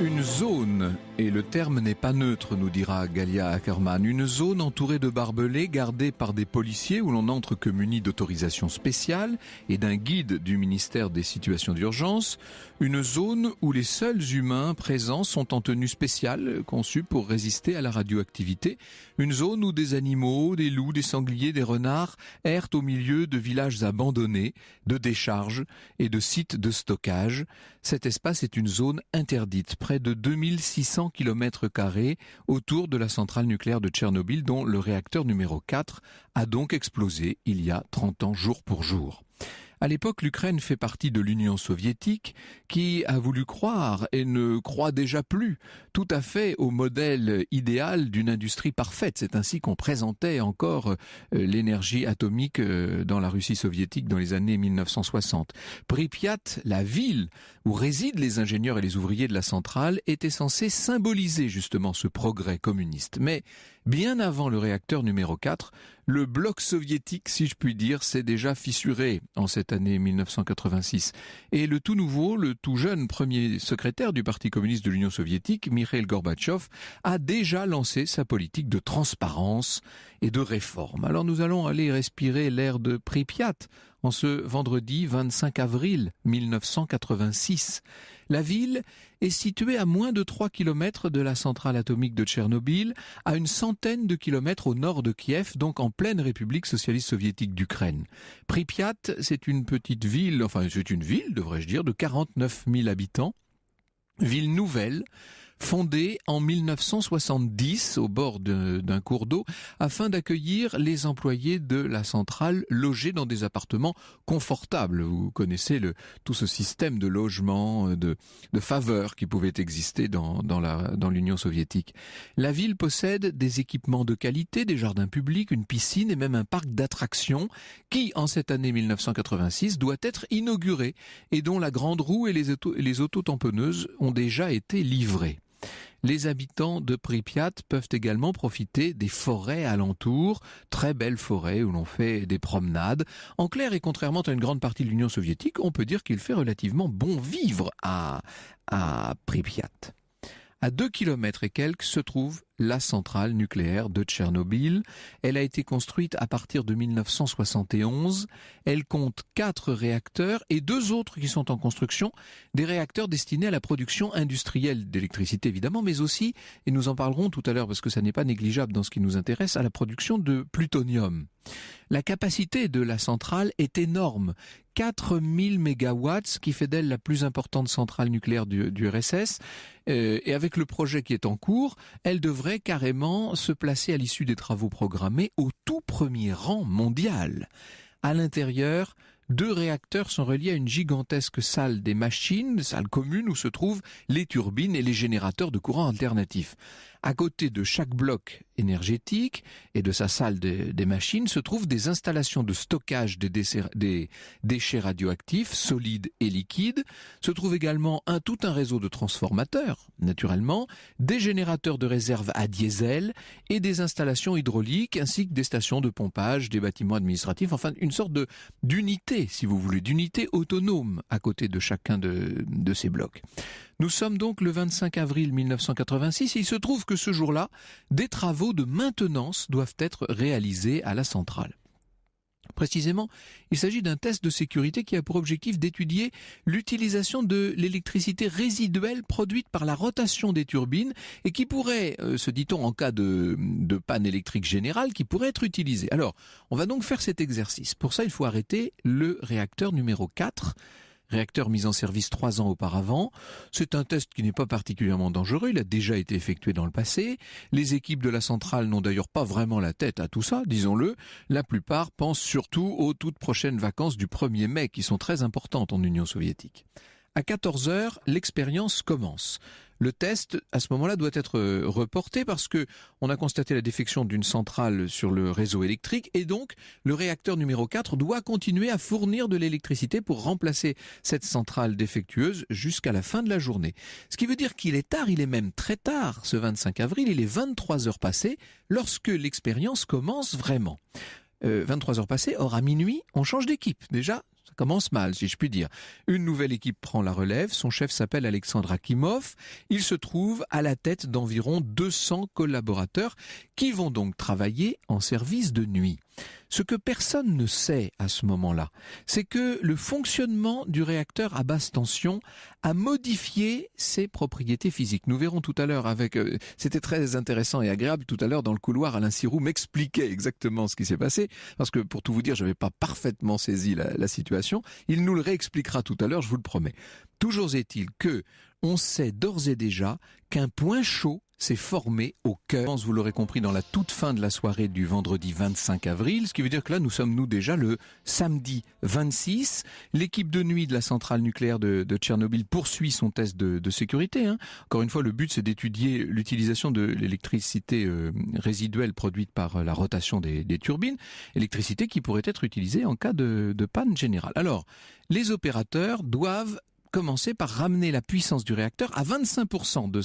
Une zone, et le terme n'est pas neutre, nous dira Galia Ackerman, une zone entourée de barbelés gardée par des policiers où l'on n'entre que muni d'autorisation spéciale et d'un guide du ministère des situations d'urgence, une zone où les seuls humains présents sont en tenue spéciale conçue pour résister à la radioactivité, une zone où des animaux, des loups, des sangliers, des renards errent au milieu de villages abandonnés, de décharges et de sites de stockage. Cet espace est une zone interdite, près de 2600 km² autour de la centrale nucléaire de Tchernobyl, dont le réacteur numéro 4 a donc explosé il y a 30 ans jour pour jour. À l'époque, l'Ukraine fait partie de l'Union soviétique qui a voulu croire et ne croit déjà plus tout à fait au modèle idéal d'une industrie parfaite. C'est ainsi qu'on présentait encore l'énergie atomique dans la Russie soviétique dans les années 1960. Pripyat, la ville où résident les ingénieurs et les ouvriers de la centrale, était censée symboliser justement ce progrès communiste. Mais bien avant le réacteur numéro 4, le bloc soviétique, si je puis dire, s'est déjà fissuré en cette année 1986. Et le tout nouveau, le tout jeune premier secrétaire du Parti communiste de l'Union soviétique, Mikhail Gorbatchev, a déjà lancé sa politique de transparence et de réforme. Alors nous allons aller respirer l'air de Pripyat en ce vendredi 25 avril 1986. La ville est située à moins de 3 km de la centrale atomique de Tchernobyl, à une centaine de kilomètres au nord de Kiev, donc en pleine République socialiste soviétique d'Ukraine. Pripyat, c'est une petite ville, enfin c'est une ville, devrais-je dire, de 49 000 habitants, ville nouvelle, fondée en 1970 au bord d'un cours d'eau afin d'accueillir les employés de la centrale logés dans des appartements confortables. Vous connaissez tout ce système de logement, de faveurs qui pouvait exister dans l'Union soviétique. La ville possède des équipements de qualité, des jardins publics, une piscine et même un parc d'attractions qui, en cette année 1986, doit être inauguré et dont la grande roue et les autotamponneuses ont déjà été livrées. Les habitants de Pripyat peuvent également profiter des forêts alentours, très belles forêts où l'on fait des promenades. En clair, et contrairement à une grande partie de l'Union soviétique, on peut dire qu'il fait relativement bon vivre à Pripyat. À 2 km et quelques se trouve la centrale nucléaire de Tchernobyl. Elle a été construite à partir de 1971. Elle compte 4 réacteurs et 2 autres qui sont en construction, des réacteurs destinés à la production industrielle d'électricité évidemment, mais aussi, et nous en parlerons tout à l'heure parce que ça n'est pas négligeable dans ce qui nous intéresse, à la production de plutonium. La capacité de la centrale est énorme, 4000 mégawatts, ce qui fait d'elle la plus importante centrale nucléaire du RSS. Et avec le projet qui est en cours, elle devrait carrément se placer à l'issue des travaux programmés au tout premier rang mondial. À l'intérieur, 2 réacteurs sont reliés à une gigantesque salle des machines, salle commune où se trouvent les turbines et les générateurs de courant alternatif. À côté de chaque bloc énergétique et de sa salle des machines se trouvent des installations de stockage des déchets radioactifs, solides et liquides. Se trouve également tout un réseau de transformateurs, naturellement, des générateurs de réserve à diesel et des installations hydrauliques ainsi que des stations de pompage, des bâtiments administratifs, enfin une sorte d'unité, si vous voulez, d'unité autonome à côté de chacun de ces blocs. Nous sommes donc le 25 avril 1986 et il se trouve que ce jour-là, des travaux de maintenance doivent être réalisés à la centrale. Précisément, il s'agit d'un test de sécurité qui a pour objectif d'étudier l'utilisation de l'électricité résiduelle produite par la rotation des turbines et qui pourrait, se dit-on en cas de panne électrique générale, qui pourrait être utilisée. Alors, on va donc faire cet exercice. Pour ça, il faut arrêter le réacteur numéro 4, réacteur mis en service 3 ans auparavant. C'est un test qui n'est pas particulièrement dangereux, il a déjà été effectué dans le passé. Les équipes de la centrale n'ont d'ailleurs pas vraiment la tête à tout ça, disons-le. La plupart pensent surtout aux toutes prochaines vacances du 1er mai, qui sont très importantes en Union soviétique. À 14 heures, l'expérience commence. Le test, à ce moment-là, doit être reporté parce que on a constaté la défection d'une centrale sur le réseau électrique et donc le réacteur numéro 4 doit continuer à fournir de l'électricité pour remplacer cette centrale défectueuse jusqu'à la fin de la journée. Ce qui veut dire qu'il est tard, il est même très tard, ce 25 avril, il est 23 heures passées lorsque l'expérience commence vraiment. 23 heures passées, or à minuit, on change d'équipe. Déjà, Ça commence mal, si je puis dire. Une nouvelle équipe prend la relève. Son chef s'appelle Alexandre Akimov. Il se trouve à la tête d'environ 200 collaborateurs qui vont donc travailler en service de nuit. Ce que personne ne sait à ce moment-là, c'est que le fonctionnement du réacteur à basse tension a modifié ses propriétés physiques. Nous verrons tout à l'heure avec... c'était très intéressant et agréable tout à l'heure dans le couloir. Alain Sirou m'expliquait exactement ce qui s'est passé, parce que pour tout vous dire, je n'avais pas parfaitement saisi la situation. Il nous le réexpliquera tout à l'heure, je vous le promets. Toujours est-il que on sait d'ores et déjà qu'un point chaud s'est formé au cœur, vous l'aurez compris, dans la toute fin de la soirée du vendredi 25 avril, ce qui veut dire que là, nous sommes déjà le samedi 26. L'équipe de nuit de la centrale nucléaire de Tchernobyl poursuit son test de sécurité. Encore une fois, le but, c'est d'étudier l'utilisation de l'électricité résiduelle produite par la rotation des turbines, électricité qui pourrait être utilisée en cas de panne générale. Alors, les opérateurs doivent commencer par ramener la puissance du réacteur à 25% de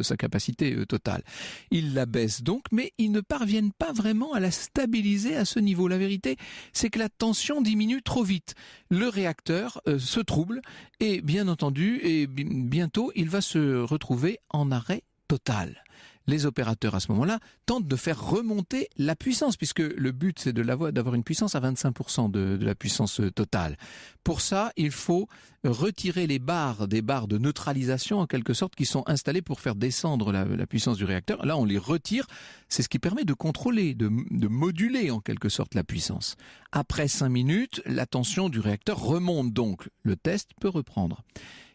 sa capacité totale. Ils la baissent donc, mais ils ne parviennent pas vraiment à la stabiliser à ce niveau. La vérité, c'est que la tension diminue trop vite. Le réacteur se trouble et bien entendu, bientôt, il va se retrouver en arrêt total. Les opérateurs à ce moment-là tentent de faire remonter la puissance, puisque le but c'est d'avoir une puissance à 25% de la puissance totale. Pour ça, il faut retirer des barres de neutralisation en quelque sorte qui sont installées pour faire descendre la puissance du réacteur. Là, on les retire. C'est ce qui permet de contrôler, de moduler en quelque sorte la puissance. Après 5 minutes, la tension du réacteur remonte donc. Le test peut reprendre.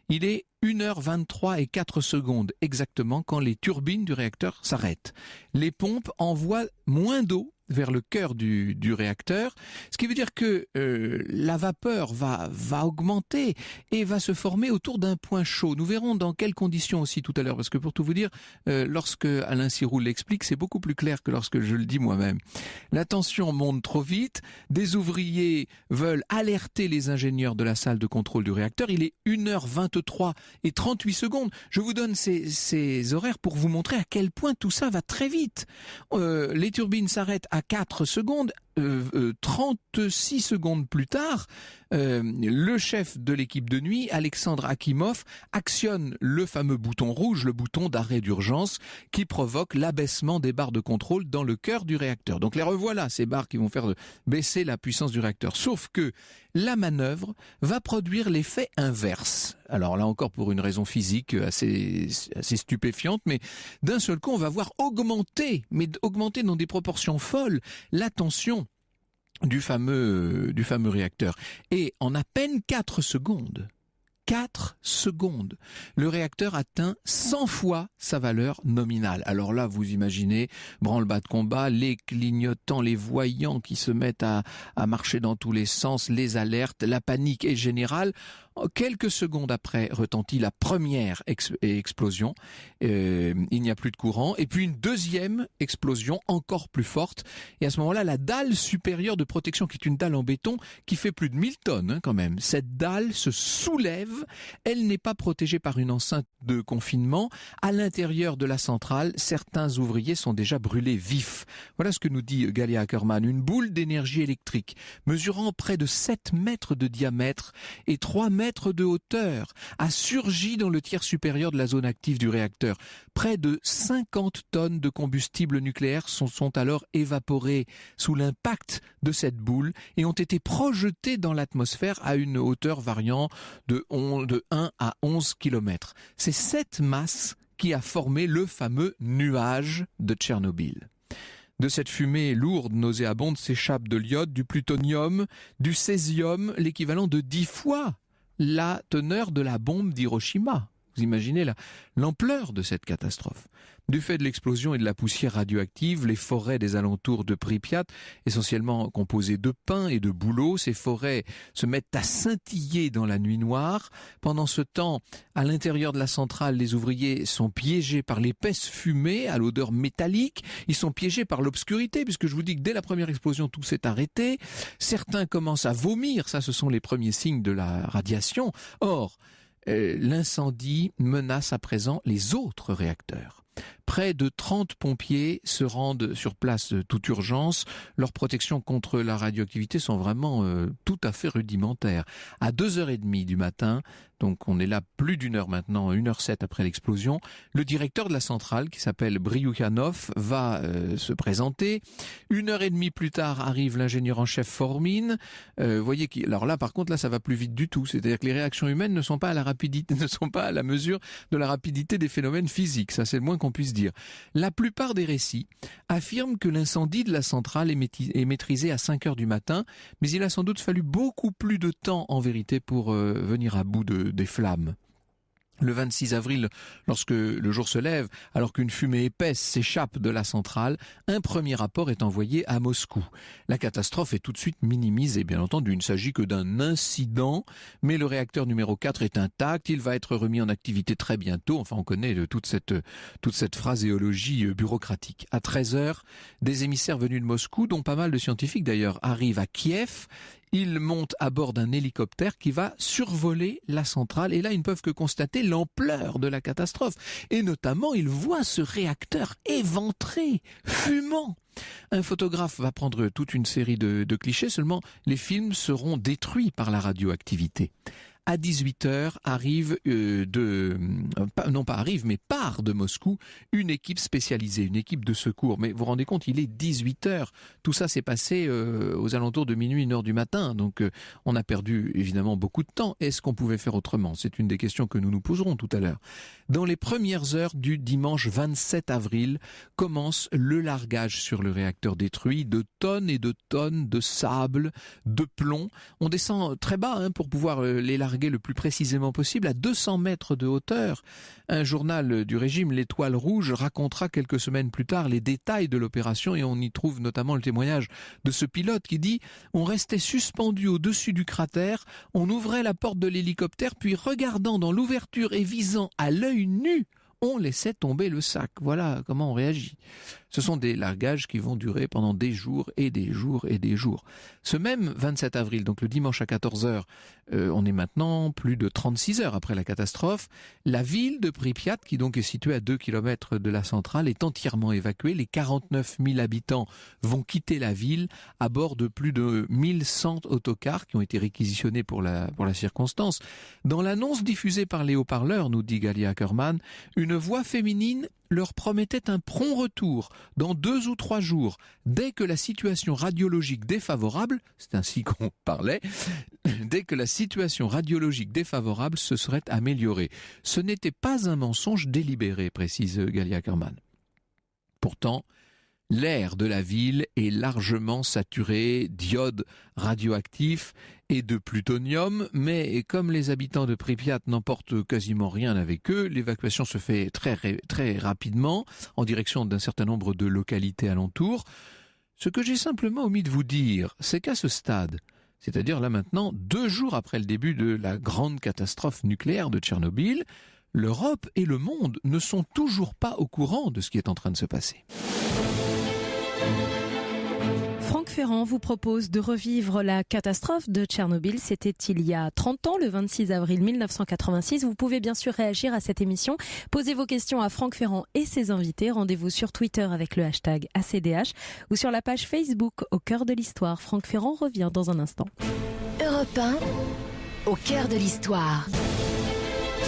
Il est 1h23 et 4 secondes exactement quand les turbines du réacteur s'arrêtent. Les pompes envoient moins d'eau vers le cœur du réacteur, ce qui veut dire que la vapeur va augmenter et va se former autour d'un point chaud. Nous verrons dans quelles conditions aussi tout à l'heure, parce que pour tout vous dire, lorsque Alain Sirou l'explique, c'est beaucoup plus clair que lorsque je le dis moi-même. La tension monte trop vite, des ouvriers veulent alerter les ingénieurs de la salle de contrôle du réacteur, il est 1h23 et 38 secondes. Je vous donne ces horaires pour vous montrer à quel point tout ça va très vite. Les turbines s'arrêtent à 4 secondes, 36 secondes plus tard, le chef de l'équipe de nuit, Alexandre Akimov, actionne le fameux bouton rouge, le bouton d'arrêt d'urgence, qui provoque l'abaissement des barres de contrôle dans le cœur du réacteur. Donc les revoilà, ces barres qui vont faire baisser la puissance du réacteur. Sauf que la manœuvre va produire l'effet inverse. Alors là encore pour une raison physique assez stupéfiante, mais d'un seul coup on va voir augmenter dans des proportions folles la tension du fameux réacteur. Et en à peine 4 secondes, le réacteur atteint 100 fois sa valeur nominale. Alors là, vous imaginez, branle-bas de combat, les clignotants, les voyants qui se mettent à marcher dans tous les sens, les alertes, la panique est générale. Quelques secondes après retentit la première explosion, il n'y a plus de courant, et puis une deuxième explosion encore plus forte, et à ce moment-là, la dalle supérieure de protection, qui est une dalle en béton, qui fait plus de 1000 tonnes quand même, cette dalle se soulève, elle n'est pas protégée par une enceinte de confinement, à l'intérieur de la centrale, certains ouvriers sont déjà brûlés vifs. Voilà ce que nous dit Galia Ackerman, une boule d'énergie électrique, mesurant près de 7 mètres de diamètre et 3 mètres de hauteur, a surgi dans le tiers supérieur de la zone active du réacteur. Près de 50 tonnes de combustible nucléaire sont alors évaporées sous l'impact de cette boule et ont été projetées dans l'atmosphère à une hauteur variant de 1 à 11 km. C'est cette masse qui a formé le fameux nuage de Tchernobyl. De cette fumée lourde, nauséabonde, s'échappe de l'iode, du plutonium, du césium, l'équivalent de 10 fois la teneur de la bombe d'Hiroshima. Vous imaginez l'ampleur de cette catastrophe. Du fait de l'explosion et de la poussière radioactive, les forêts des alentours de Pripyat, essentiellement composées de pins et de bouleaux, ces forêts se mettent à scintiller dans la nuit noire. Pendant ce temps, à l'intérieur de la centrale, les ouvriers sont piégés par l'épaisse fumée à l'odeur métallique. Ils sont piégés par l'obscurité, puisque je vous dis que dès la première explosion, tout s'est arrêté. Certains commencent à vomir, ça ce sont les premiers signes de la radiation. Or, l'incendie menace à présent les autres réacteurs. Près de 30 pompiers se rendent sur place de toute urgence. Leurs protections contre la radioactivité sont vraiment tout à fait rudimentaires. À 2h30 du matin, donc on est là plus d'une heure maintenant, 1h07 après l'explosion, le directeur de la centrale, qui s'appelle Bryukhanov, va se présenter. 1h30 plus tard arrive l'ingénieur en chef Fourmin. Voyez alors là par contre là ça va plus vite du tout, c'est-à-dire que les réactions humaines ne sont pas à la rapidité, ne sont pas à la mesure de la rapidité des phénomènes physiques, ça c'est le moins qu'on puisse dire. La plupart des récits affirment que l'incendie de la centrale est maîtrisé à 5h du matin, mais il a sans doute fallu beaucoup plus de temps en vérité pour venir à bout des flammes. Le 26 avril, lorsque le jour se lève, alors qu'une fumée épaisse s'échappe de la centrale, un premier rapport est envoyé à Moscou. La catastrophe est tout de suite minimisée, bien entendu, il ne s'agit que d'un incident, mais le réacteur numéro 4 est intact, il va être remis en activité très bientôt, enfin on connaît toute cette phraséologie bureaucratique. À 13h, des émissaires venus de Moscou, dont pas mal de scientifiques d'ailleurs, arrivent à Kiev. Ils montent à bord d'un hélicoptère qui va survoler la centrale et là ils ne peuvent que constater l'ampleur de la catastrophe et notamment ils voient ce réacteur éventré, fumant. Un photographe va prendre toute une série de clichés, seulement les films seront détruits par la radioactivité. À 18h part de Moscou une équipe spécialisée, une équipe de secours. Mais vous vous rendez compte, il est 18h. Tout ça s'est passé aux alentours de minuit, 1h du matin. Donc on a perdu évidemment beaucoup de temps. Est-ce qu'on pouvait faire autrement ? C'est une des questions que nous nous poserons tout à l'heure. Dans les premières heures du dimanche 27 avril, commence le largage sur le réacteur détruit de tonnes et de tonnes de sable, de plomb. On descend très bas pour pouvoir les larguer le plus précisément possible, à 200 mètres de hauteur. Un journal du régime, l'Étoile Rouge, racontera quelques semaines plus tard les détails de l'opération et on y trouve notamment le témoignage de ce pilote qui dit « On restait suspendu au-dessus du cratère, on ouvrait la porte de l'hélicoptère, puis regardant dans l'ouverture et visant à l'œil nu, on laissait tomber le sac. » Voilà comment on réagit. Ce sont des largages qui vont durer pendant des jours et des jours et des jours. Ce même 27 avril, donc le dimanche à 14h, on est maintenant plus de 36 heures après la catastrophe. La ville de Pripyat, qui donc est située à 2 km de la centrale, est entièrement évacuée. Les 49 000 habitants vont quitter la ville à bord de plus de 1100 autocars qui ont été réquisitionnés pour la circonstance. Dans l'annonce diffusée par les haut-parleurs, nous dit Galia Ackerman, une voix féminine leur promettait un prompt retour dans 2 ou 3 jours, dès que la situation radiologique défavorable, c'est ainsi qu'on parlait, dès que la situation radiologique défavorable se serait améliorée. Ce n'était pas un mensonge délibéré, précise Galia Ackerman. Pourtant, l'air de la ville est largement saturé d'iode radioactif et de plutonium, mais comme les habitants de Pripyat n'emportent quasiment rien avec eux, l'évacuation se fait très rapidement en direction d'un certain nombre de localités alentours. Ce que j'ai simplement omis de vous dire, c'est qu'à ce stade, c'est-à-dire là maintenant, 2 jours après le début de la grande catastrophe nucléaire de Tchernobyl, l'Europe et le monde ne sont toujours pas au courant de ce qui est en train de se passer. Franck Ferrand vous propose de revivre la catastrophe de Tchernobyl. C'était il y a 30 ans, le 26 avril 1986. Vous pouvez bien sûr réagir à cette émission. Posez vos questions à Franck Ferrand et ses invités. Rendez-vous sur Twitter avec le hashtag ACDH ou sur la page Facebook Au cœur de l'histoire. Franck Ferrand revient dans un instant. Europe 1, au cœur de l'histoire.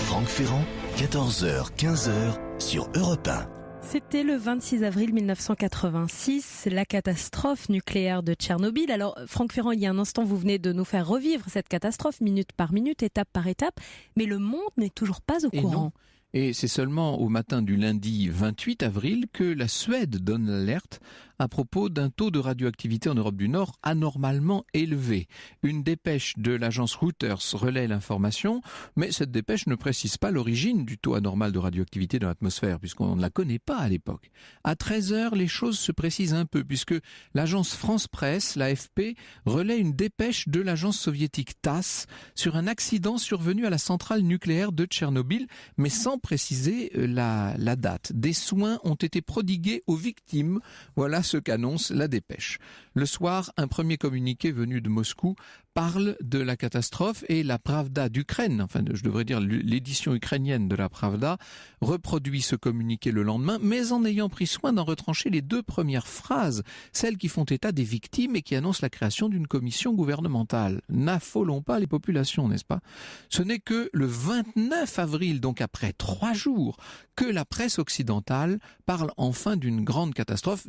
Franck Ferrand, 14h, 15h sur Europe 1. C'était le 26 avril 1986, la catastrophe nucléaire de Tchernobyl. Alors, Franck Ferrand, il y a un instant, vous venez de nous faire revivre cette catastrophe minute par minute, étape par étape, mais le monde n'est toujours pas au courant. Non. Et c'est seulement au matin du lundi 28 avril que la Suède donne l'alerte à propos d'un taux de radioactivité en Europe du Nord anormalement élevé. Une dépêche de l'agence Reuters relaie l'information, mais cette dépêche ne précise pas l'origine du taux anormal de radioactivité dans l'atmosphère, puisqu'on ne la connaît pas à l'époque. À 13h, les choses se précisent un peu, puisque l'agence France Presse, l'AFP, relaie une dépêche de l'agence soviétique TASS sur un accident survenu à la centrale nucléaire de Tchernobyl, mais sans sans préciser la date. Des soins ont été prodigués aux victimes. Voilà ce qu'annonce la dépêche. Le soir, un premier communiqué venu de Moscou parle de la catastrophe et la Pravda d'Ukraine, enfin je devrais dire l'édition ukrainienne de la Pravda, reproduit ce communiqué le lendemain, mais en ayant pris soin d'en retrancher les 2 premières phrases, celles qui font état des victimes et qui annoncent la création d'une commission gouvernementale. N'affolons pas les populations, n'est-ce pas ? Ce n'est que le 29 avril, donc après 3 jours, que la presse occidentale parle enfin d'une grave catastrophe,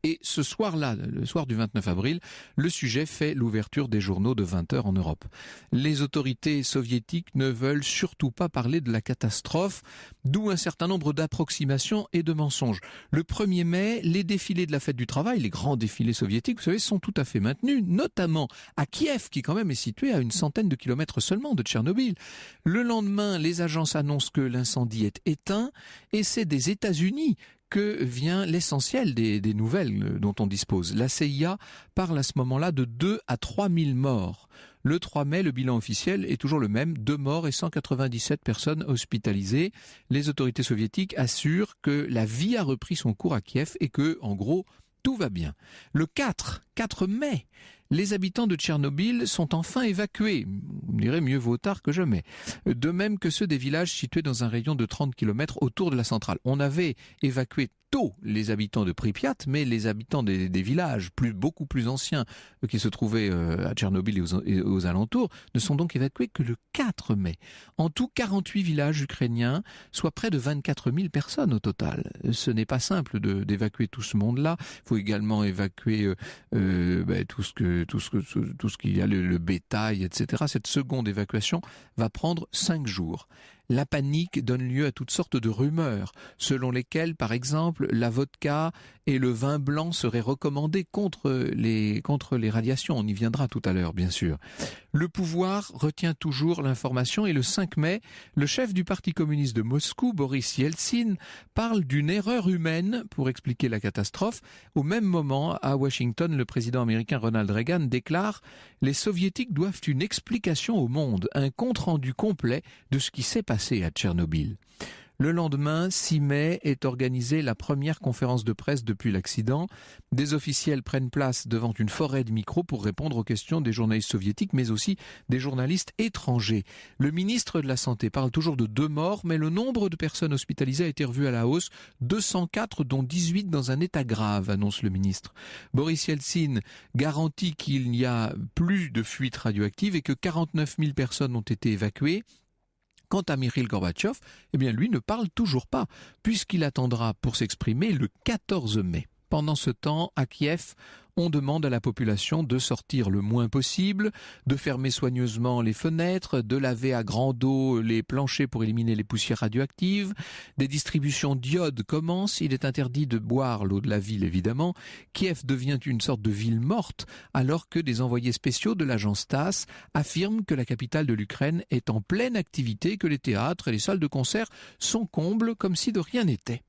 et ce soir-là, le soir du 29 avril, le sujet fait l'ouverture des journaux de 20h en Europe. Les autorités soviétiques ne veulent surtout pas parler de la catastrophe, d'où un certain nombre d'approximations et de mensonges. Le 1er mai, les défilés de la fête du travail, les grands défilés soviétiques, vous savez, sont tout à fait maintenus, notamment à Kiev, qui quand même est situé à une centaine de kilomètres seulement de Tchernobyl. Le lendemain, les agences annoncent que l'incendie est éteint, et c'est des États-Unis que vient l'essentiel des nouvelles dont on dispose. La CIA parle à ce moment-là de 2 à 3 000 morts. Le 3 mai, le bilan officiel est toujours le même, 2 morts et 197 personnes hospitalisées. Les autorités soviétiques assurent que la vie a repris son cours à Kiev et que, en gros, tout va bien. Le 4 mai, les habitants de Tchernobyl sont enfin évacués. On dirait mieux vaut tard que jamais. De même que ceux des villages situés dans un rayon de 30 km autour de la centrale. On avait évacué tôt les habitants de Pripyat, mais les habitants des villages beaucoup plus anciens qui se trouvaient à Tchernobyl et aux alentours ne sont donc évacués que le 4 mai. En tout, 48 villages ukrainiens, soit près de 24 000 personnes au total. Ce n'est pas simple d'évacuer tout ce monde-là. Il faut également évacuer tout ce qu'il y a, le bétail, etc. Cette seconde évacuation va prendre 5 jours. La panique donne lieu à toutes sortes de rumeurs, selon lesquelles, par exemple, la vodka et le vin blanc seraient recommandés contre les radiations. On y viendra tout à l'heure, bien sûr. Le pouvoir retient toujours l'information et le 5 mai, le chef du Parti communiste de Moscou, Boris Yeltsin, parle d'une erreur humaine pour expliquer la catastrophe. Au même moment, à Washington, le président américain Ronald Reagan déclare « Les soviétiques doivent une explication au monde, un compte-rendu complet de ce qui s'est passé à Tchernobyl ». Le lendemain, 6 mai, est organisée la première conférence de presse depuis l'accident. Des officiels prennent place devant une forêt de micros pour répondre aux questions des journalistes soviétiques, mais aussi des journalistes étrangers. Le ministre de la Santé parle toujours de 2 morts, mais le nombre de personnes hospitalisées a été revu à la hausse, 204 dont 18 dans un état grave, annonce le ministre. Boris Yeltsin garantit qu'il n'y a plus de fuites radioactives et que 49 000 personnes ont été évacuées. Quant à Mikhail Gorbatchev, lui ne parle toujours pas, puisqu'il attendra pour s'exprimer le 14 mai. Pendant ce temps, à Kiev, on demande à la population de sortir le moins possible, de fermer soigneusement les fenêtres, de laver à grande eau les planchers pour éliminer les poussières radioactives. Des distributions d'iode commencent. Il est interdit de boire l'eau de la ville, évidemment. Kiev devient une sorte de ville morte, alors que des envoyés spéciaux de l'agence TASS affirment que la capitale de l'Ukraine est en pleine activité, que les théâtres et les salles de concert sont combles comme si de rien n'était.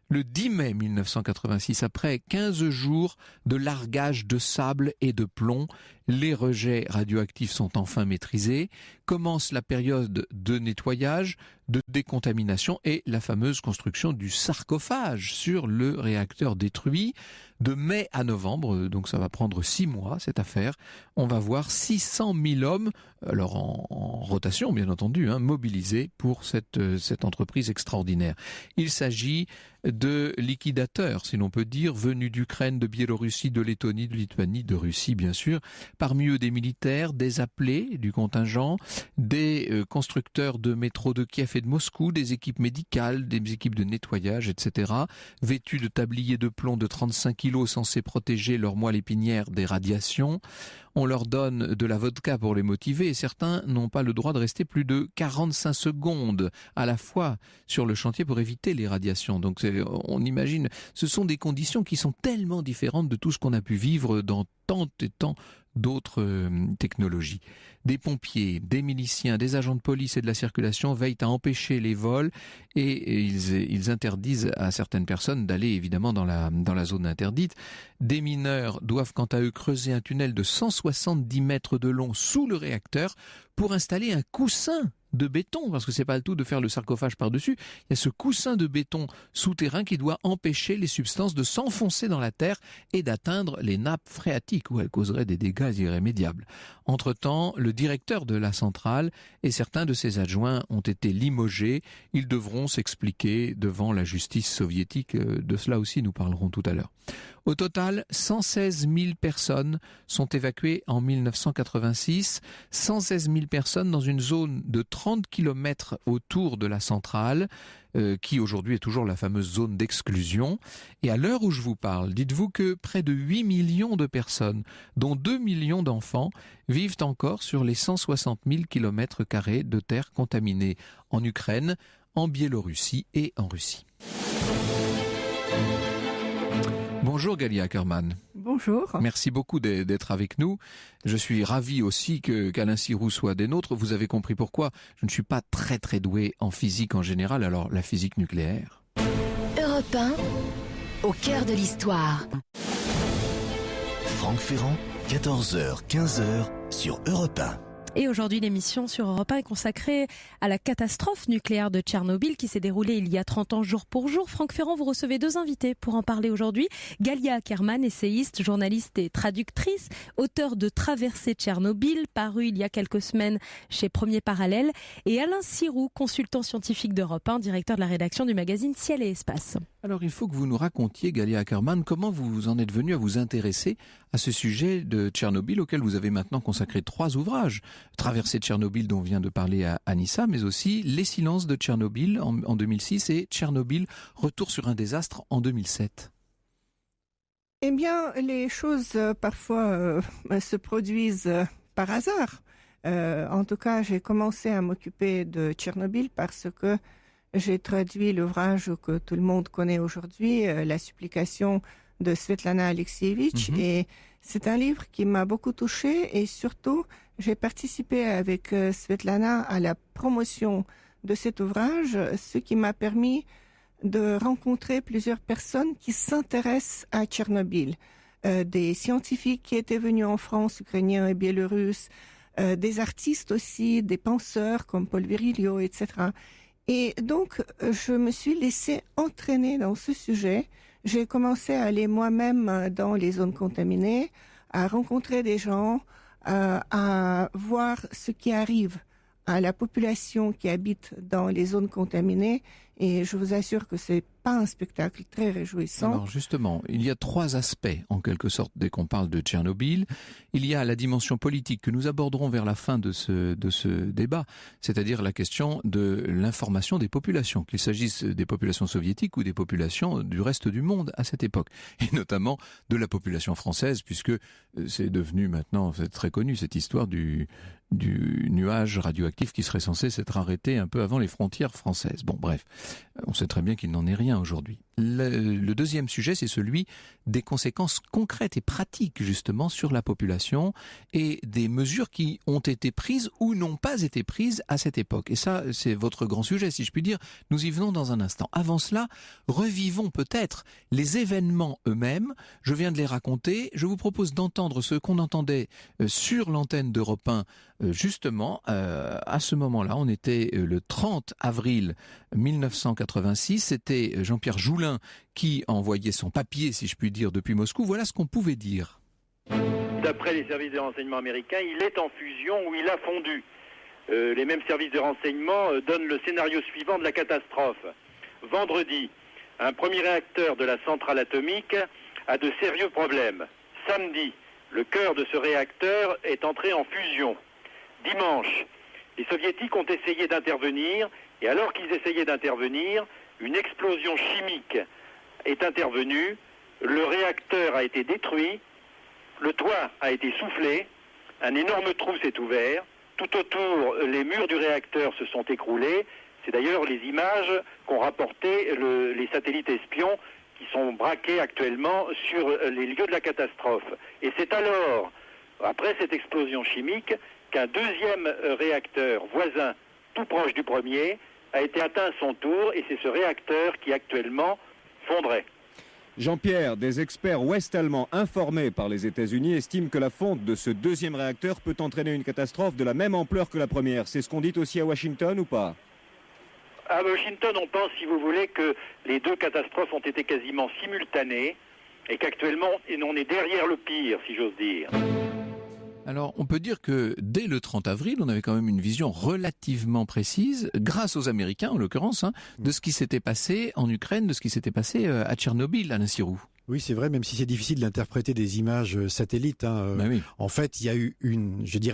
Le 10 mai 1986, après 15 jours de largage de sable et de plomb, les rejets radioactifs sont enfin maîtrisés. Commence la période de nettoyage, de décontamination et la fameuse construction du sarcophage sur le réacteur détruit. De mai à novembre, donc ça va prendre 6 mois cette affaire, on va voir 600 000 hommes, alors en rotation bien entendu, mobilisés pour cette entreprise extraordinaire. Il s'agit de liquidateurs, si l'on peut dire, venus d'Ukraine, de Biélorussie, de Lettonie, de Lituanie, de Russie bien sûr. Parmi eux des militaires, des appelés du contingent, des constructeurs de métro de Kiev et de Moscou, des équipes médicales, des équipes de nettoyage, etc. Vêtus de tabliers de plomb de 35 kilos censés protéger leur moelle épinière des radiations. On leur donne de la vodka pour les motiver et certains n'ont pas le droit de rester plus de 45 secondes à la fois sur le chantier pour éviter les radiations. Donc on imagine, ce sont des conditions qui sont tellement différentes de tout ce qu'on a pu vivre dans tant et tant d'autres technologies. Des pompiers, des miliciens, des agents de police et de la circulation veillent à empêcher les vols et ils interdisent à certaines personnes d'aller évidemment dans la zone interdite. Des mineurs doivent quant à eux creuser un tunnel de 170 mètres de long sous le réacteur pour installer un coussin de béton, parce que c'est pas le tout de faire le sarcophage par-dessus. Il y a ce coussin de béton souterrain qui doit empêcher les substances de s'enfoncer dans la terre et d'atteindre les nappes phréatiques où elles causeraient des dégâts irrémédiables. Entre-temps, le directeur de la centrale et certains de ses adjoints ont été limogés. Ils devront s'expliquer devant la justice soviétique. De cela aussi, nous parlerons tout à l'heure. Au total, 116 000 personnes sont évacuées en 1986. 116 000 personnes dans une zone de 30 km autour de la centrale, qui aujourd'hui est toujours la fameuse zone d'exclusion. Et à l'heure où je vous parle, dites-vous que près de 8 millions de personnes, dont 2 millions d'enfants, vivent encore sur les 160 000 km² de terre contaminée en Ukraine, en Biélorussie et en Russie. Bonjour Galia Ackerman. Bonjour. Merci beaucoup d'être avec nous. Je suis ravi aussi qu'Alain Sirou soit des nôtres. Vous avez compris pourquoi. Je ne suis pas très doué en physique en général, alors la physique nucléaire. Europe 1, au cœur de l'histoire. Franck Ferrand, 14h, 15h sur Europe 1. Et aujourd'hui, l'émission sur Europe 1 est consacrée à la catastrophe nucléaire de Tchernobyl qui s'est déroulée il y a 30 ans jour pour jour. Franck Ferrand, vous recevez 2 invités pour en parler aujourd'hui. Galia Ackerman, essayiste, journaliste et traductrice, auteur de Traversée Tchernobyl, paru il y a quelques semaines chez Premier Parallèle. Et Alain Sirou, consultant scientifique d'Europe 1, directeur de la rédaction du magazine Ciel et Espace. Alors il faut que vous nous racontiez, Galia Ackerman, comment vous en êtes venu à vous intéresser à ce sujet de Tchernobyl auquel vous avez maintenant consacré 3 ouvrages. Traversée de Tchernobyl dont vient de parler Anissa, mais aussi Les silences de Tchernobyl en 2006 et Tchernobyl, retour sur un désastre en 2007. Eh bien, les choses parfois se produisent par hasard. En tout cas, j'ai commencé à m'occuper de Tchernobyl parce que j'ai traduit l'ouvrage que tout le monde connaît aujourd'hui, La supplication de Svetlana Alexievitch. Et c'est un livre qui m'a beaucoup touchée et surtout, j'ai participé avec Svetlana à la promotion de cet ouvrage, ce qui m'a permis de rencontrer plusieurs personnes qui s'intéressent à Tchernobyl. Des scientifiques qui étaient venus en France, ukrainiens et biélorusses, des artistes aussi, des penseurs comme Paul Virilio, etc. Et donc, je me suis laissée entraîner dans ce sujet. J'ai commencé à aller moi-même dans les zones contaminées, à rencontrer des gens, à voir ce qui arrive à la population qui habite dans les zones contaminées. Et je vous assure que c'est pas un spectacle très réjouissant. Alors justement, il y a 3 aspects en quelque sorte dès qu'on parle de Tchernobyl. Il y a la dimension politique que nous aborderons vers la fin de ce débat, c'est-à-dire la question de l'information des populations, qu'il s'agisse des populations soviétiques ou des populations du reste du monde à cette époque, et notamment de la population française, puisque c'est devenu maintenant, c'est très connu cette histoire du nuage radioactif qui serait censé s'être arrêté un peu avant les frontières françaises. Bon, bref, on sait très bien qu'il n'en est rien aujourd'hui. Le deuxième sujet, c'est celui des conséquences concrètes et pratiques justement sur la population et des mesures qui ont été prises ou n'ont pas été prises à cette époque. Et ça, c'est votre grand sujet, si je puis dire. Nous y venons dans un instant. Avant cela, revivons peut-être les événements eux-mêmes. Je viens de les raconter. Je vous propose d'entendre ce qu'on entendait sur l'antenne d'Europe 1 justement à ce moment-là. On était le 30 avril 1986. C'était Jean-Pierre Joulin qui envoyait son papier, si je puis dire, depuis Moscou. Voilà ce qu'on pouvait dire. D'après les services de renseignement américains, il est en fusion ou il a fondu. Les mêmes services de renseignement donnent le scénario suivant de la catastrophe. Vendredi, un premier réacteur de la centrale atomique a de sérieux problèmes. Samedi, le cœur de ce réacteur est entré en fusion. Dimanche, les soviétiques ont essayé d'intervenir et alors qu'ils essayaient d'intervenir, une explosion chimique est intervenue, le réacteur a été détruit, le toit a été soufflé, un énorme trou s'est ouvert, tout autour les murs du réacteur se sont écroulés. C'est d'ailleurs les images qu'ont rapportées les satellites espions qui sont braqués actuellement sur les lieux de la catastrophe. Et c'est alors, après cette explosion chimique, qu'un deuxième réacteur voisin, tout proche du premier, a été atteint à son tour, et c'est ce réacteur qui actuellement fondrait. Jean-Pierre, des experts ouest-allemands informés par les États-Unis estiment que la fonte de ce deuxième réacteur peut entraîner une catastrophe de la même ampleur que la première. C'est ce qu'on dit aussi à Washington ou pas ? À Washington, on pense, si vous voulez, que les deux catastrophes ont été quasiment simultanées et qu'actuellement, on est derrière le pire, si j'ose dire. Alors, on peut dire que dès le 30 avril, on avait quand même une vision relativement précise, grâce aux Américains en l'occurrence, de ce qui s'était passé en Ukraine, de ce qui s'était passé à Tchernobyl, Alain Sirou. Oui, c'est vrai, même si c'est difficile d'interpréter des images satellites. Oui. En fait, il y a eu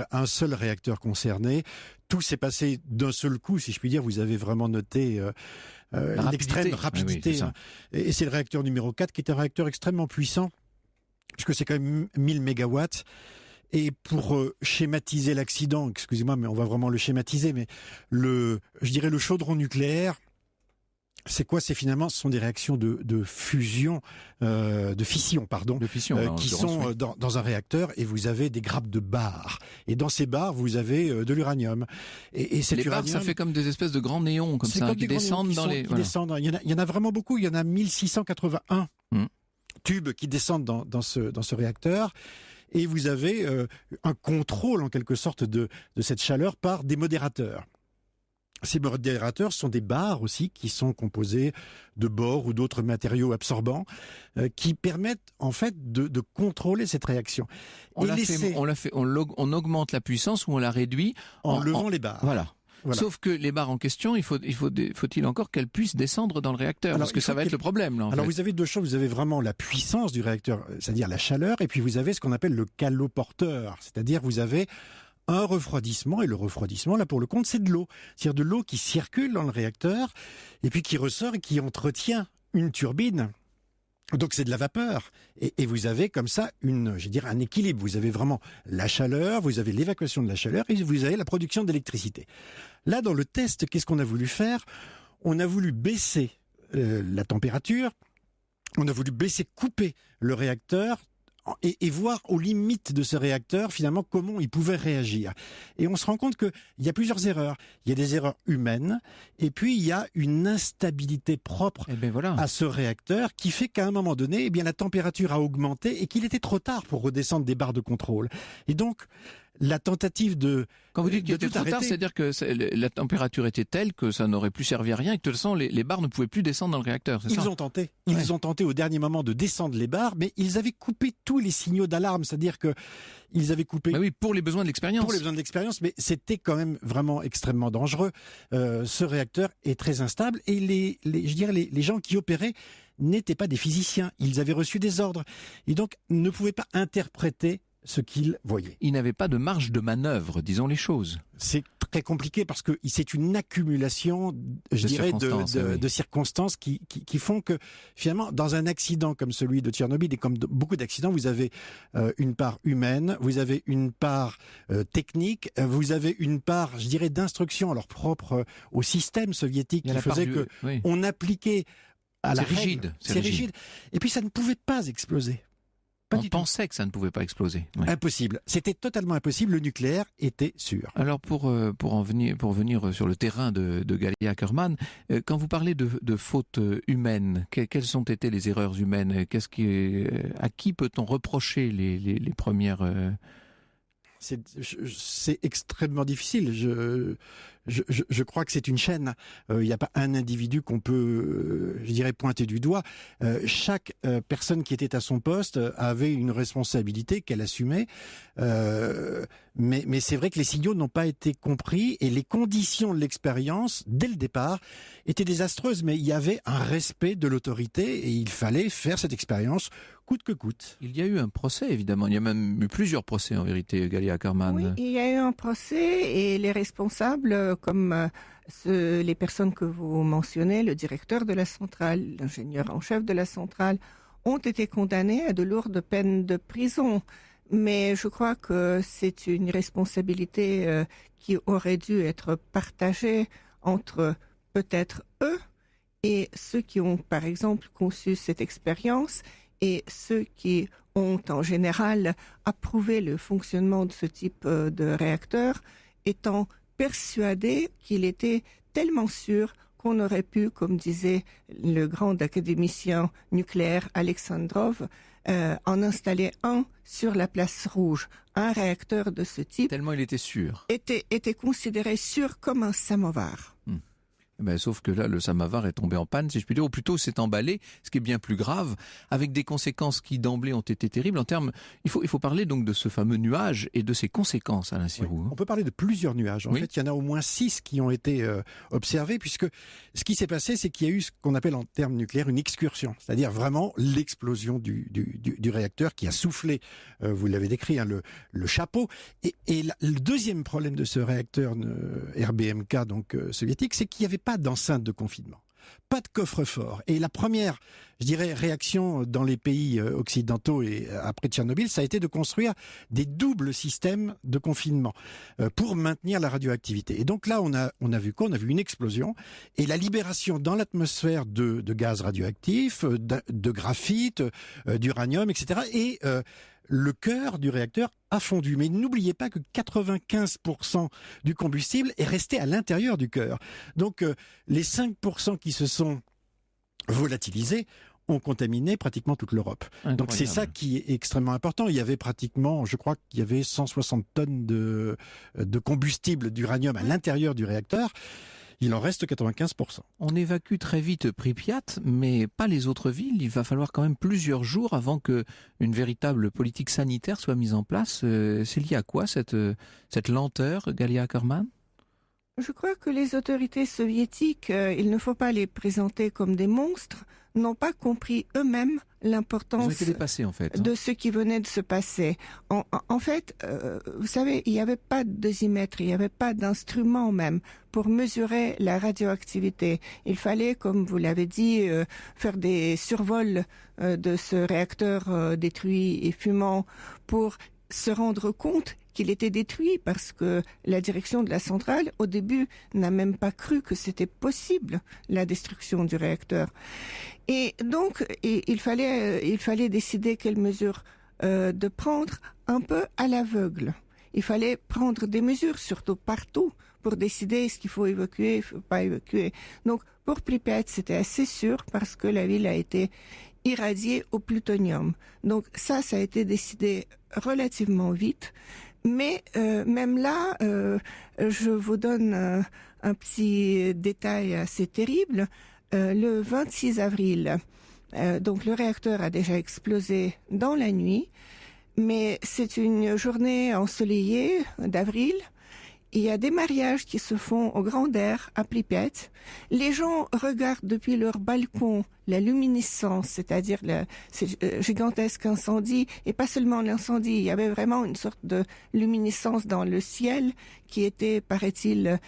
un seul réacteur concerné. Tout s'est passé d'un seul coup, si je puis dire. Vous avez vraiment noté l'extrême rapidité. Oui, et c'est le réacteur numéro 4 qui est un réacteur extrêmement puissant, puisque c'est quand même 1000 mégawatts. Et pour schématiser l'accident, excusez-moi, mais on va vraiment le schématiser, mais le chaudron nucléaire, c'est quoi ? Ce sont des réactions de fission, qui sont dans un réacteur, et vous avez des grappes de barres. Et dans ces barres, vous avez de l'uranium. Et cet les barres, ça fait comme des espèces de grands néons, comme ça, qui descendent dans les... Il y en a vraiment beaucoup. Il y en a 1681 tubes qui descendent dans ce réacteur. Et vous avez un contrôle, en quelque sorte, de cette chaleur par des modérateurs. Ces modérateurs sont des barres aussi qui sont composées de bore ou d'autres matériaux absorbants qui permettent en fait de contrôler cette réaction. On augmente la puissance ou on la réduit en levant les barres. Voilà. Sauf que les barres en question, faut-il encore qu'elles puissent descendre dans le réacteur ? Parce que ça va être le problème. Là, Alors vous avez deux choses. Vous avez vraiment la puissance du réacteur, c'est-à-dire la chaleur, et puis vous avez ce qu'on appelle le caloporteur, c'est-à-dire vous avez un refroidissement, et le refroidissement, là pour le compte, c'est de l'eau. C'est-à-dire de l'eau qui circule dans le réacteur, et puis qui ressort et qui entretient une turbine. Donc c'est de la vapeur, et vous avez comme ça un équilibre. Vous avez vraiment la chaleur, vous avez l'évacuation de la chaleur, et vous avez la production d'électricité. Là, dans le test, qu'est-ce qu'on a voulu faire ? On a voulu baisser la température, on a voulu couper le réacteur, et voir aux limites de ce réacteur, finalement, comment il pouvait réagir. Et on se rend compte qu'il y a plusieurs erreurs. Il y a des erreurs humaines, et puis il y a une instabilité propre à ce réacteur qui fait qu'à un moment donné, la température a augmenté et qu'il était trop tard pour redescendre des barres de contrôle. Et donc, la tentative de... Quand vous dites qu'il était trop tard, c'est-à-dire que la température était telle que ça n'aurait plus servi à rien et que de toute façon, les barres ne pouvaient plus descendre dans le réacteur, c'est ça ? Ils ont tenté au dernier moment de descendre les barres, mais ils avaient coupé tous les signaux d'alarme, c'est-à-dire que ils avaient coupé... Mais oui, pour les besoins de l'expérience. Pour les besoins de l'expérience, mais c'était quand même vraiment extrêmement dangereux. Ce réacteur est très instable, et les gens qui opéraient n'étaient pas des physiciens. Ils avaient reçu des ordres, et donc ne pouvaient pas interpréter ce qu'ils voyaient. Ils n'avaient pas de marge de manœuvre, disons les choses. C'est très compliqué parce que c'est une accumulation, de circonstances qui font que finalement, dans un accident comme celui de Tchernobyl et comme beaucoup d'accidents, vous avez une part humaine, vous avez une part technique, vous avez une part, d'instruction alors propre au système soviétique qui faisait on appliquait à la règle. C'est rigide. Et puis ça ne pouvait pas exploser. On pensait que ça ne pouvait pas exploser. Ouais. Impossible. C'était totalement impossible. Le nucléaire était sûr. Alors pour venir sur le terrain de Galia Ackerman, quand vous parlez de fautes humaines, quelles ont été les erreurs humaines ? À qui peut-on reprocher les premières C'est extrêmement difficile. Je crois que c'est une chaîne. Il n'y a pas un individu qu'on peut, pointer du doigt. Chaque personne qui était à son poste avait une responsabilité qu'elle assumait. Mais c'est vrai que les signaux n'ont pas été compris et les conditions de l'expérience, dès le départ, étaient désastreuses. Mais il y avait un respect de l'autorité et il fallait faire cette expérience coûte que coûte. Il y a eu un procès, évidemment. Il y a même eu plusieurs procès, en vérité, Galia Ackerman. Oui, il y a eu un procès et les responsables, comme les personnes que vous mentionnez, le directeur de la centrale, l'ingénieur en chef de la centrale, ont été condamnés à de lourdes peines de prison. Mais je crois que c'est une responsabilité qui aurait dû être partagée entre peut-être eux et ceux qui ont, par exemple, conçu cette expérience et ceux qui ont en général approuvé le fonctionnement de ce type de réacteur, étant persuadés qu'il était tellement sûr qu'on aurait pu, comme disait le grand académicien nucléaire Alexandrov, en installer un sur la place rouge. Un réacteur de ce type Tellement il était sûr. était considéré sûr comme un samovar. Sauf que là, le samovar est tombé en panne, si je puis dire, ou plutôt s'est emballé, ce qui est bien plus grave, avec des conséquences qui d'emblée ont été terribles. En termes, il faut parler donc de ce fameux nuage et de ses conséquences, Alain Sirou. On peut parler de plusieurs nuages. En fait, il y en a au moins 6 qui ont été observés, puisque ce qui s'est passé, c'est qu'il y a eu ce qu'on appelle en termes nucléaires une excursion, c'est-à-dire vraiment l'explosion du réacteur qui a soufflé, vous l'avez décrit, le chapeau. Et le deuxième problème de ce réacteur RBMK, donc soviétique, c'est qu'il n'y avait pas d'enceinte de confinement, pas de coffre-fort. Et la première, je dirais, réaction dans les pays occidentaux et après Tchernobyl, ça a été de construire des doubles systèmes de confinement pour maintenir la radioactivité. Et donc là, on a vu quoi ? On a vu une explosion et la libération dans l'atmosphère de gaz radioactifs, de graphite, d'uranium, etc. Et le cœur du réacteur a fondu. Mais n'oubliez pas que 95% du combustible est resté à l'intérieur du cœur. Donc les 5% qui se sont volatilisés ont contaminé pratiquement toute l'Europe. Incroyable. Donc c'est ça qui est extrêmement important. Il y avait pratiquement, je crois qu'il y avait 160 tonnes de combustible d'uranium à l'intérieur du réacteur. Il en reste 95%. On évacue très vite Pripyat, mais pas les autres villes. Il va falloir quand même plusieurs jours avant qu'une véritable politique sanitaire soit mise en place. C'est lié à quoi cette lenteur, Galia Ackerman ? Je crois que les autorités soviétiques, il ne faut pas les présenter comme des monstres, n'ont pas compris eux-mêmes l'importance de ce qui venait de se passer. En fait, vous savez, il n'y avait pas de dosimètre, il n'y avait pas d'instrument même pour mesurer la radioactivité. Il fallait, comme vous l'avez dit, faire des survols de ce réacteur détruit et fumant pour se rendre compte qu'il était détruit, parce que la direction de la centrale, au début, n'a même pas cru que c'était possible, la destruction du réacteur. Et donc, il fallait décider quelles mesures de prendre un peu à l'aveugle. Il fallait prendre des mesures, surtout partout, pour décider ce qu'il faut évacuer, il faut pas évacuer. Donc, pour Pripyat, c'était assez sûr, parce que la ville a été irradiée au plutonium. Donc ça a été décidé relativement vite. Mais même là, je vous donne un petit détail assez terrible. Le 26 avril, donc le réacteur a déjà explosé dans la nuit, mais c'est une journée ensoleillée d'avril. Il y a des mariages qui se font au grand air à Pripyat. Les gens regardent depuis leur balcon la luminescence, c'est-à-dire ce gigantesque incendie, et pas seulement l'incendie, il y avait vraiment une sorte de luminescence dans le ciel qui était, paraît-il,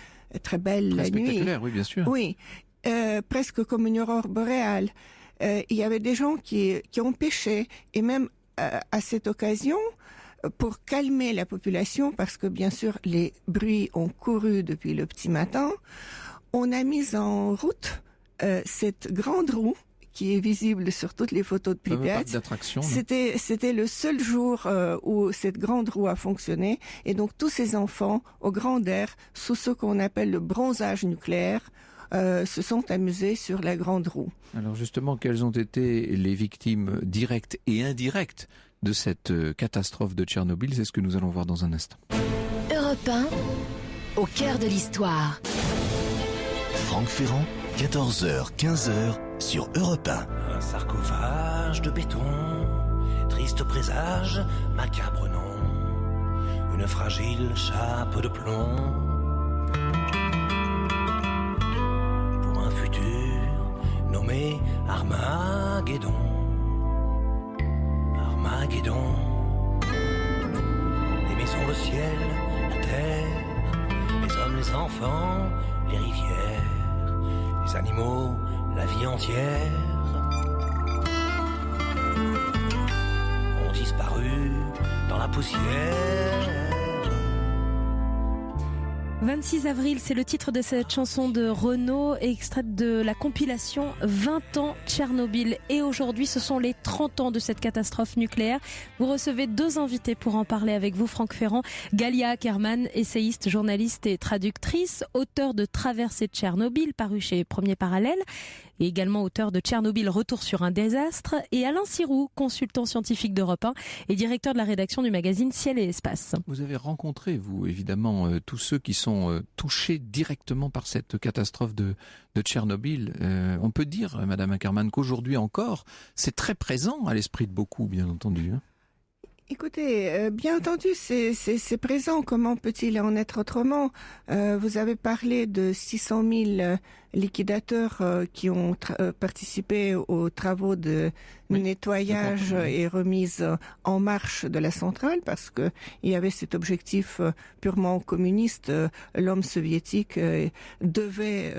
très belle la nuit. Spectaculaire, oui, bien sûr. Oui, presque comme une aurore boréale. Il y avait des gens qui ont pêché, et même à cette occasion, pour calmer la population, parce que bien sûr les bruits ont couru depuis le petit matin, on a mis en route cette grande roue qui est visible sur toutes les photos de Pripyat. C'était le seul jour où cette grande roue a fonctionné, et donc tous ces enfants au grand air, sous ce qu'on appelle le bronzage nucléaire, se sont amusés sur la grande roue. Alors justement, quelles ont été les victimes directes et indirectes de cette catastrophe de Tchernobyl? C'est ce que nous allons voir dans un instant. Europe 1, au cœur de l'histoire. Franck Ferrand, 14h, 15h sur Europe 1. Un sarcophage de béton, triste présage, macabre nom, une fragile chape de plomb. Pour un futur nommé Armageddon. Armageddon. Les maisons, le ciel, la terre, les hommes, les enfants, les rivières, les animaux, la vie entière ont disparu dans la poussière. 26 avril, c'est le titre de cette chanson de Renaud, extraite de la compilation 20 ans Tchernobyl. Et aujourd'hui, ce sont les 30 ans de cette catastrophe nucléaire. Vous recevez 2 invités pour en parler avec vous, Franck Ferrand. Galia Ackerman, essayiste, journaliste et traductrice, auteur de Traversée de Tchernobyl, paru chez Premier Parallèle, et également auteur de Tchernobyl, Retour sur un désastre. Et Alain Sirou, consultant scientifique d'Europe 1 et directeur de la rédaction du magazine Ciel et Espace. Vous avez rencontré, vous, évidemment, tous ceux qui sont touchés directement par cette catastrophe de Tchernobyl. On peut dire, Madame Ackerman, qu'aujourd'hui encore, c'est très présent à l'esprit de beaucoup, bien entendu. Écoutez, bien entendu, c'est présent. Comment peut-il en être autrement? Vous avez parlé de 600 000 liquidateurs qui ont participé aux travaux de nettoyage et remise en marche de la centrale, parce que il y avait cet objectif purement communiste. L'homme soviétique devait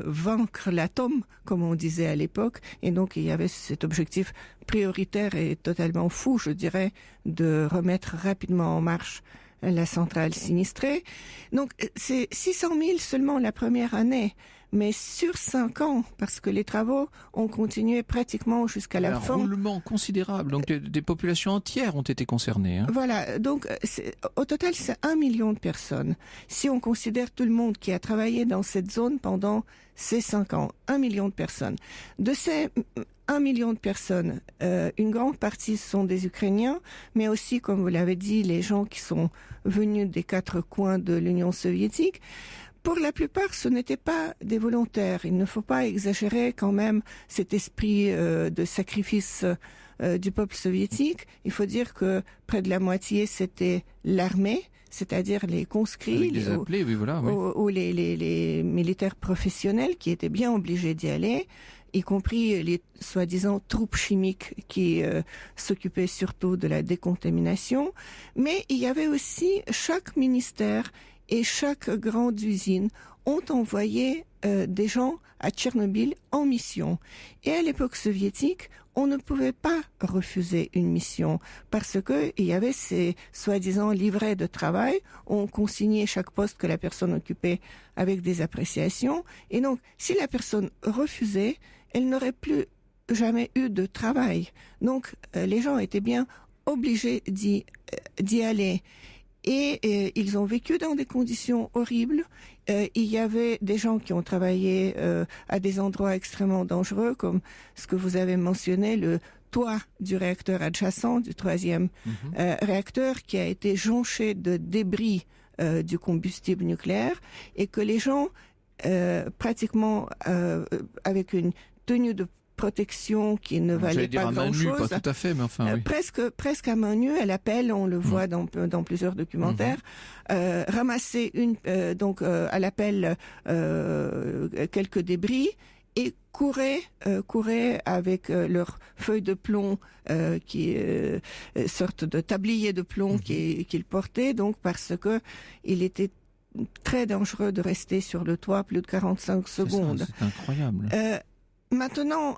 vaincre l'atome, comme on disait à l'époque, et donc il y avait cet objectif prioritaire et totalement fou, je dirais, de remettre rapidement en marche la centrale sinistrée. Donc c'est 600 000 seulement la première année, mais sur 5 ans, parce que les travaux ont continué pratiquement jusqu'à la fin. Un roulement considérable, donc des populations entières ont été concernées. Voilà, donc au total c'est 1 million de personnes. Si on considère tout le monde qui a travaillé dans cette zone pendant ces 5 ans, 1 million de personnes. De ces 1 million de personnes, une grande partie sont des Ukrainiens, mais aussi, comme vous l'avez dit, les gens qui sont venus des 4 coins de l'Union soviétique. Pour la plupart, ce n'étaient pas des volontaires. Il ne faut pas exagérer quand même cet esprit de sacrifice du peuple soviétique. Il faut dire que près de la moitié, c'était l'armée, c'est-à-dire les conscrits, les appelés, ou les militaires professionnels qui étaient bien obligés d'y aller, y compris les soi-disant troupes chimiques qui s'occupaient surtout de la décontamination. Mais il y avait aussi chaque ministère et chaque grande usine ont envoyé des gens à Tchernobyl en mission. Et à l'époque soviétique, on ne pouvait pas refuser une mission parce que il y avait ces soi-disant livrets de travail. On consignait chaque poste que la personne occupait avec des appréciations. Et donc, si la personne refusait, elle n'aurait plus jamais eu de travail. Donc, les gens étaient bien obligés d'y aller. Et ils ont vécu dans des conditions horribles. Il y avait des gens qui ont travaillé à des endroits extrêmement dangereux, comme ce que vous avez mentionné, le toit du réacteur adjacent, du 3e réacteur, qui a été jonché de débris du combustible nucléaire, et que les gens, pratiquement avec une tenue de protection qui ne valait pas grand-chose. Pas tout à fait, mais enfin, oui. Presque à main nue, à l'appel, on le voit dans plusieurs documentaires. Ramasser à l'appel quelques débris et couraient avec leurs feuilles de plomb qui sorte de tablier de plomb qu'ils portaient, donc parce que il était très dangereux de rester sur le toit plus de 45 secondes. C'est incroyable. Maintenant,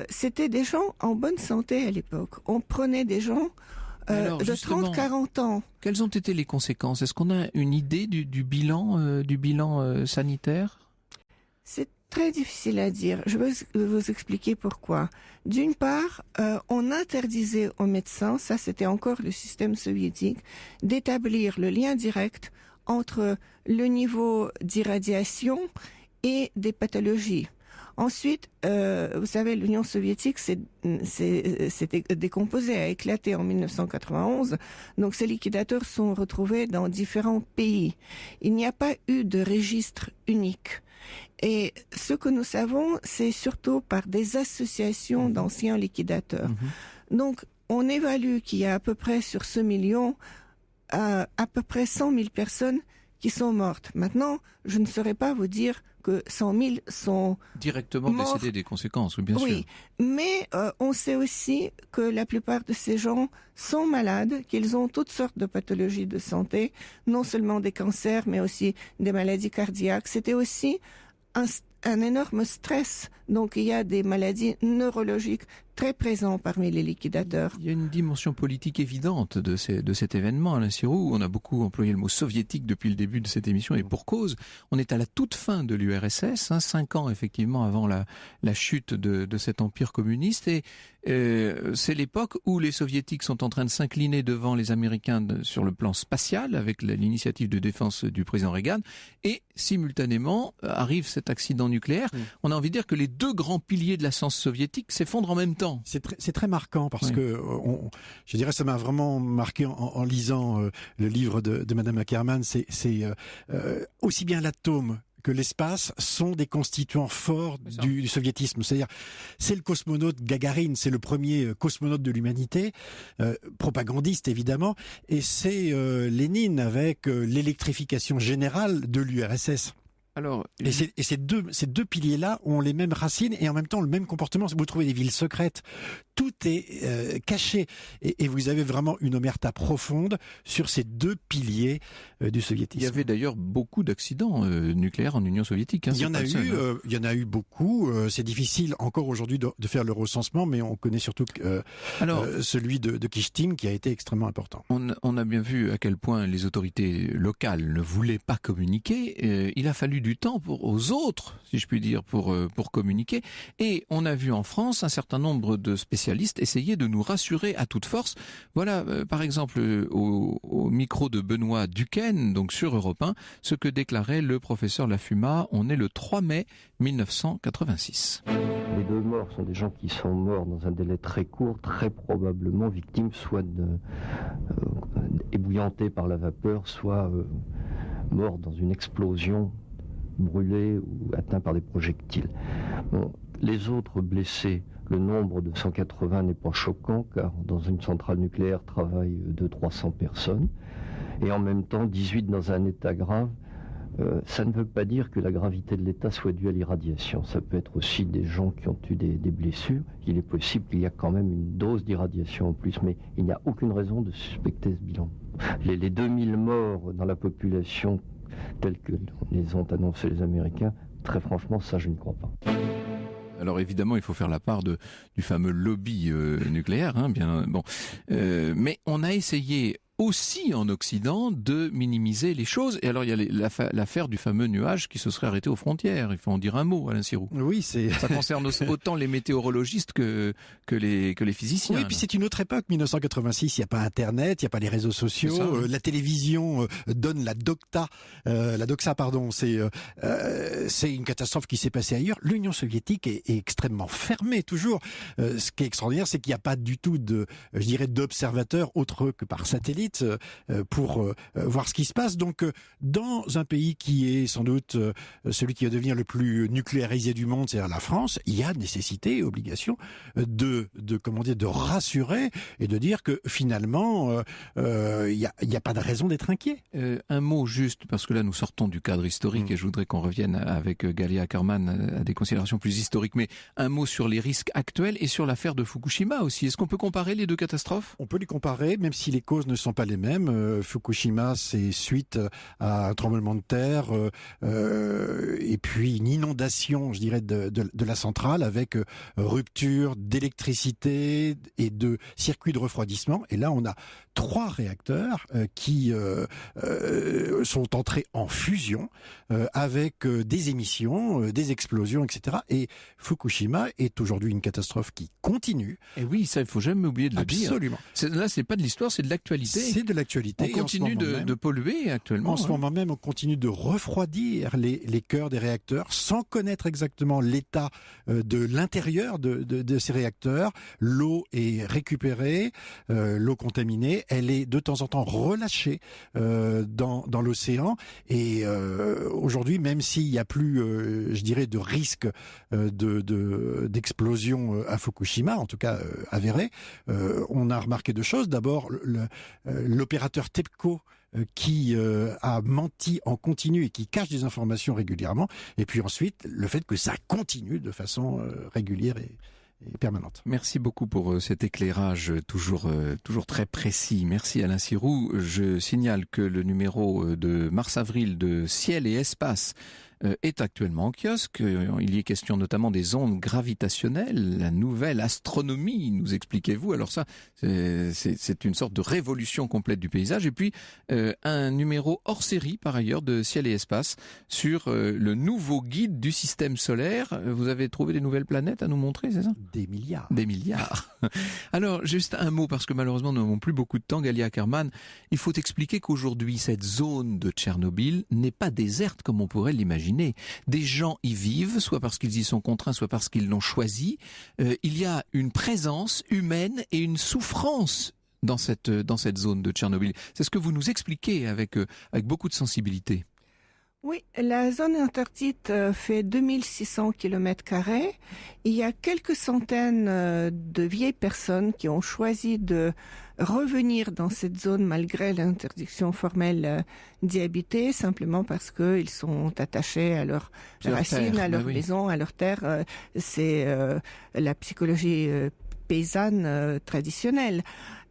c'était des gens en bonne santé à l'époque. On prenait des gens de 30-40 ans. Quelles ont été les conséquences? Est-ce qu'on a une idée du bilan sanitaire? C'est très difficile à dire. Je vais vous expliquer pourquoi. D'une part, on interdisait aux médecins, ça c'était encore le système soviétique, d'établir le lien direct entre le niveau d'irradiation et des pathologies. Ensuite, vous savez, l'Union soviétique s'est décomposée, a éclaté en 1991. Donc ces liquidateurs sont retrouvés dans différents pays. Il n'y a pas eu de registre unique. Et ce que nous savons, c'est surtout par des associations d'anciens liquidateurs. Donc on évalue qu'il y a à peu près sur ce million, à peu près 100 000 personnes qui sont mortes. Maintenant, je ne saurais pas vous dire que 100 000 sont directement morts. Décédés des conséquences, oui, bien sûr. Oui, mais on sait aussi que la plupart de ces gens sont malades, qu'ils ont toutes sortes de pathologies de santé, non seulement des cancers, mais aussi des maladies cardiaques. C'était aussi un énorme stress. Donc il y a des maladies neurologiques très présent parmi les liquidateurs. Il y a une dimension politique évidente de cet événement, Alain Sirou. On a beaucoup employé le mot soviétique depuis le début de cette émission, et pour cause. On est à la toute fin de l'URSS, 5 ans effectivement avant la chute de cet empire communiste, et c'est l'époque où les soviétiques sont en train de s'incliner devant les Américains sur le plan spatial, avec l'initiative de défense du président Reagan, et simultanément arrive cet accident nucléaire. On a envie de dire que les deux grands piliers de la science soviétique s'effondrent en même temps. C'est très marquant parce que je dirais ça m'a vraiment marqué en lisant le livre de Madame Ackerman. C'est aussi bien l'atome que l'espace sont des constituants forts du soviétisme. C'est-à-dire, c'est le cosmonaute Gagarine, c'est le premier cosmonaute de l'humanité, propagandiste évidemment, et c'est Lénine avec l'électrification générale de l'URSS. Alors, ces deux piliers-là ont les mêmes racines et en même temps le même comportement. Vous trouvez des villes secrètes, tout est caché. Et vous avez vraiment une omerta profonde sur ces deux piliers du soviétisme. Il y avait d'ailleurs beaucoup d'accidents nucléaires en Union soviétique. Il y en a eu beaucoup. C'est difficile encore aujourd'hui de faire le recensement, mais on connaît surtout celui de Kyshtym qui a été extrêmement important. On a bien vu à quel point les autorités locales ne voulaient pas communiquer. Il a fallu du temps aux autres, si je puis dire, pour communiquer. Et on a vu en France un certain nombre de spécialistes essayer de nous rassurer à toute force. Voilà, par exemple, au micro de Benoît Duquesne, donc sur Europe 1, ce que déclarait le professeur Lafuma. On est le 3 mai 1986. Les deux morts sont des gens qui sont morts dans un délai très court, très probablement victimes soit ébouillantés par la vapeur, soit morts dans une explosion, brûlés ou atteints par des projectiles. Bon, les autres blessés, le nombre de 180 n'est pas choquant, car dans une centrale nucléaire travaillent 200-300 personnes, et en même temps 18 dans un état grave. Ça ne veut pas dire que la gravité de l'état soit due à l'irradiation. Ça peut être aussi des gens qui ont eu des blessures. Il est possible qu'il y a quand même une dose d'irradiation en plus, mais il n'y a aucune raison de suspecter ce bilan. Les 2000 morts dans la population tels que les ont annoncés les Américains, très franchement, ça je ne crois pas. Alors évidemment, il faut faire la part du fameux lobby nucléaire, mais on a essayé aussi en Occident de minimiser les choses. Et alors il y a l'affaire du fameux nuage qui se serait arrêté aux frontières. Il faut en dire un mot, Alain Sirou. Oui, ça concerne autant les météorologistes que les physiciens. Oui, puis c'est une autre époque, 1986. Il n'y a pas Internet, il n'y a pas les réseaux sociaux. La télévision donne la doxa. C'est une catastrophe qui s'est passée ailleurs. L'Union soviétique est extrêmement fermée toujours. Ce qui est extraordinaire, c'est qu'il n'y a pas du tout d'observateurs autres que par satellite pour voir ce qui se passe. Donc, dans un pays qui est sans doute celui qui va devenir le plus nucléarisé du monde, c'est-à-dire la France, il y a nécessité et obligation de rassurer et de dire que finalement, il y a pas de raison d'être inquiet. Un mot juste, parce que là nous sortons du cadre historique et je voudrais qu'on revienne avec Galia Ackerman à des considérations plus historiques, mais un mot sur les risques actuels et sur l'affaire de Fukushima aussi. Est-ce qu'on peut comparer les deux catastrophes ? On peut les comparer, même si les causes ne sont pas les mêmes. Fukushima, c'est suite à un tremblement de terre et puis une inondation, je dirais, de la centrale avec rupture d'électricité et de circuits de refroidissement. Et là, on a 3 réacteurs qui sont entrés en fusion avec des émissions, des explosions, etc. Et Fukushima est aujourd'hui une catastrophe qui continue. Et oui, ça, il faut jamais oublier de le dire. Absolument. Là, c'est pas de l'histoire, c'est de l'actualité. C'est de l'actualité. On continue de polluer actuellement. En ce moment même, on continue de refroidir les cœurs des réacteurs sans connaître exactement l'état de l'intérieur de ces réacteurs. L'eau est récupérée, l'eau contaminée, elle est de temps en temps relâchée dans l'océan. Et aujourd'hui, même s'il n'y a plus, je dirais, de risque d'explosion à Fukushima, en tout cas avéré, on a remarqué 2 choses. D'abord, l'opérateur TEPCO qui a menti en continu et qui cache des informations régulièrement. Et puis ensuite, le fait que ça continue de façon régulière et permanente. Merci beaucoup pour cet éclairage toujours très précis. Merci Alain Sirou. Je signale que le numéro de mars-avril de Ciel et Espace est actuellement en kiosque. Il y est question notamment des ondes gravitationnelles, la nouvelle astronomie, nous expliquez-vous. Alors ça, c'est une sorte de révolution complète du paysage. Et puis, un numéro hors série, par ailleurs, de Ciel et Espace, sur le nouveau guide du système solaire. Vous avez trouvé des nouvelles planètes à nous montrer, c'est ça ? Des milliards. Des milliards. Alors, juste un mot, parce que malheureusement, nous n'avons plus beaucoup de temps, Galia Ackerman. Il faut expliquer qu'aujourd'hui, cette zone de Tchernobyl n'est pas déserte comme on pourrait l'imaginer. Des gens y vivent, soit parce qu'ils y sont contraints, soit parce qu'ils l'ont choisi. Il y a une présence humaine et une souffrance dans cette zone de Tchernobyl. C'est ce que vous nous expliquez avec beaucoup de sensibilité. Oui, la zone interdite fait 2600 km². Il y a quelques centaines de vieilles personnes qui ont choisi de revenir dans cette zone malgré l'interdiction formelle d'y habiter, simplement parce qu'ils sont attachés à leurs racines, à leur maison, à leur terre. C'est la psychologie paysanne traditionnelle.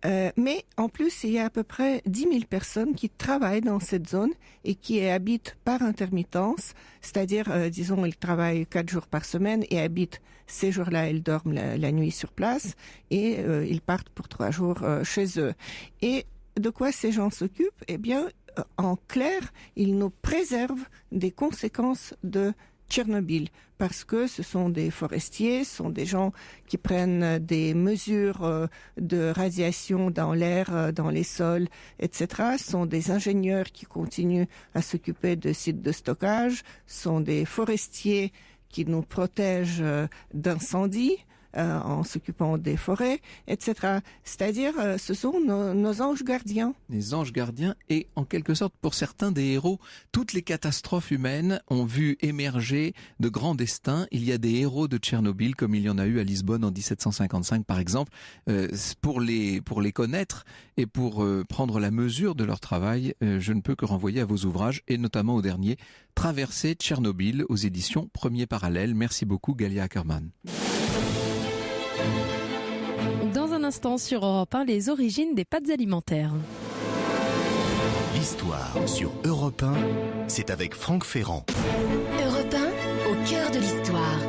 Mais en plus, il y a à peu près 10 000 personnes qui travaillent dans cette zone et qui y habitent par intermittence, c'est-à-dire, disons, ils travaillent 4 jours par semaine et habitent ces jours-là, ils dorment la nuit sur place et ils partent pour 3 jours chez eux. Et de quoi ces gens s'occupent ? Eh bien, en clair, ils nous préservent des conséquences de Tchernobyl, parce que ce sont des forestiers, ce sont des gens qui prennent des mesures de radiation dans l'air, dans les sols, etc. Ce sont des ingénieurs qui continuent à s'occuper de sites de stockage, ce sont des forestiers qui nous protègent d'incendies, en s'occupant des forêts, etc. C'est-à-dire, ce sont nos anges gardiens. Les anges gardiens et, en quelque sorte, pour certains des héros, toutes les catastrophes humaines ont vu émerger de grands destins. Il y a des héros de Tchernobyl, comme il y en a eu à Lisbonne en 1755, par exemple. Pour les connaître et pour prendre la mesure de leur travail, je ne peux que renvoyer à vos ouvrages, et notamment au dernier, Traverser Tchernobyl, aux éditions Premier Parallèle. Merci beaucoup, Galia Ackerman. Dans un instant sur Europe 1, les origines des pâtes alimentaires. L'histoire sur Europe 1, c'est avec Franck Ferrand. Europe 1, au cœur de l'histoire.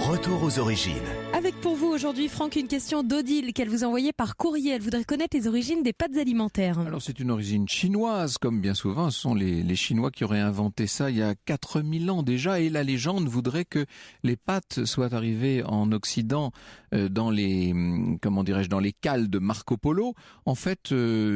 Retour aux origines. Avec pour vous aujourd'hui, Franck, une question d'Odile qu'elle vous a envoyée par courrier. Elle voudrait connaître les origines des pâtes alimentaires. Alors c'est une origine chinoise, comme bien souvent. Ce sont les Chinois qui auraient inventé ça il y a 4000 ans déjà. Et la légende voudrait que les pâtes soient arrivées en Occident dans les cales de Marco Polo. En fait,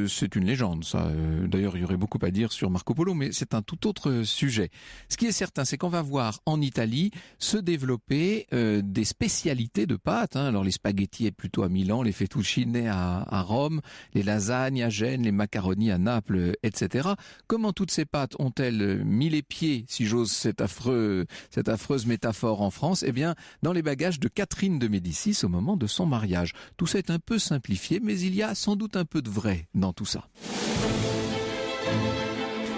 c'est une légende, ça. D'ailleurs, il y aurait beaucoup à dire sur Marco Polo, mais c'est un tout autre sujet. Ce qui est certain, c'est qu'on va voir en Italie se développer des spécialités de pâtes. Alors les spaghettis plutôt à Milan, les fettuccine à Rome, les lasagnes à Gênes, les macaronis à Naples, etc. Comment toutes ces pâtes ont-elles mis les pieds, si j'ose cette affreuse métaphore, en France ? Eh bien, dans les bagages de Catherine de Médicis au moment de son mariage. Tout ça est un peu simplifié, mais il y a sans doute un peu de vrai dans tout ça.